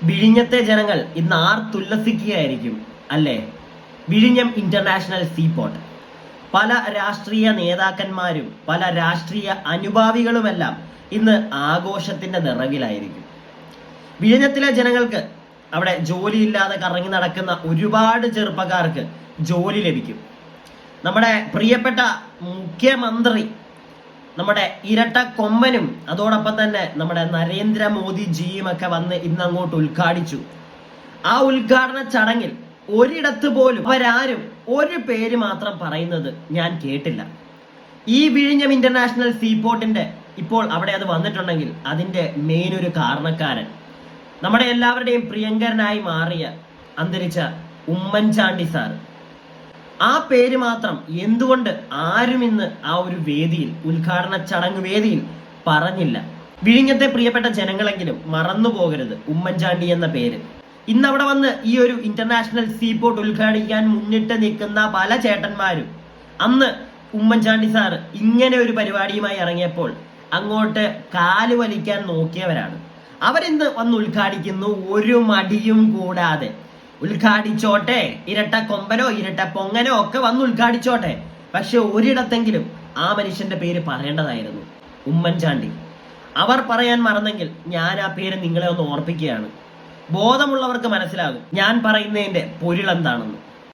വിഴിഞ്ഞത്തെ ജനങ്ങൾ ഇന്ന് ആർത്തുല്ലസിക്കുകയായിരിക്കും അല്ലേ? വിഴിഞ്ഞം ഇന്റർനാഷണൽ സീപോർട്ട്. പല രാഷ്ട്രീയ നേതാക്കന്മാരും പല രാഷ്ട്രീയ അനുഭാവികളുമെല്ലാം ഇന്ന് ആഘോഷത്തിന്റെ നിറവിലായിരിക്കും. വിഴിഞ്ഞത്തിലെ ജനങ്ങൾക്ക്, അവിടെ ജോലിയില്ലാതെ കറങ്ങി നടക്കുന്ന ഒരുപാട് ചെറുപ്പക്കാർക്ക് ജോലി ലഭിക്കും. നമ്മുടെ പ്രിയപ്പെട്ട മുഖ്യമന്ത്രി, നമ്മുടെ ഇരട്ട കൊമ്പനും അതോടൊപ്പം തന്നെ നമ്മുടെ നരേന്ദ്രമോദിജിയും ഒക്കെ വന്ന് ഇന്ന് അങ്ങോട്ട് ഉദ്ഘാടിച്ചു. ആ ഉദ്ഘാടന ചടങ്ങിൽ ഒരിടത്ത് പോലും അവരാരും ഒരു പേര് മാത്രം പറയുന്നത് ഞാൻ കേട്ടില്ല. ഈ വിഴിഞ്ഞം ഇന്റർനാഷണൽ സീപോർട്ടിന്റെ ഇപ്പോൾ അവിടെ അത് വന്നിട്ടുണ്ടെങ്കിൽ അതിന്റെ മെയിൻ ഒരു കാരണക്കാരൻ നമ്മുടെ എല്ലാവരുടെയും പ്രിയങ്കരനായി മാറിയ അന്തരിച്ച ഉമ്മൻചാണ്ടി സാർ. ആ പേര് മാത്രം എന്തുകൊണ്ട് ആരും ഇന്ന് ആ ഒരു വേദിയിൽ, ഉദ്ഘാടന ചടങ്ങ് വേദിയിൽ പറഞ്ഞില്ല? വിഴിഞ്ഞത്തെ പ്രിയപ്പെട്ട ജനങ്ങളെങ്കിലും മറന്നു പോകരുത് ഉമ്മൻചാണ്ടി എന്ന പേര്. ഇന്ന് അവിടെ വന്ന് ഈ ഒരു ഇന്റർനാഷണൽ സീപോർട്ട് ഉദ്ഘാടിക്കാൻ മുന്നിട്ട് നിൽക്കുന്ന പല ചേട്ടന്മാരും അന്ന് ഉമ്മൻചാണ്ടി സാർ ഇങ്ങനെ ഒരു പരിപാടിയുമായി ഇറങ്ങിയപ്പോൾ അങ്ങോട്ട് കാല് വലിക്കാൻ നോക്കിയവരാണ്. അവരിന്ന് വന്ന് ഉദ്ഘാടിക്കുന്നു, ഒരു മടിയും കൂടാതെ. ഉദ്ഘാടിച്ചോട്ടെ, ഇരട്ട കൊമ്പനോ ഇരട്ട പൊങ്ങനോ ഒക്കെ വന്ന് ഉദ്ഘാടിച്ചോട്ടെ. പക്ഷെ ഒരിടത്തെങ്കിലും ആ മനുഷ്യന്റെ പേര് പറയേണ്ടതായിരുന്നു, ഉമ്മൻചാണ്ടി. അവർ പറയാൻ മറന്നെങ്കിൽ ഞാൻ ആ പേര് നിങ്ങളെ ഒന്ന് ഓർപ്പിക്കുകയാണ്. ബോധമുള്ളവർക്ക് മനസ്സിലാകും ഞാൻ പറയുന്നതിന്റെ പൊരുൾ എന്താണെന്ന്.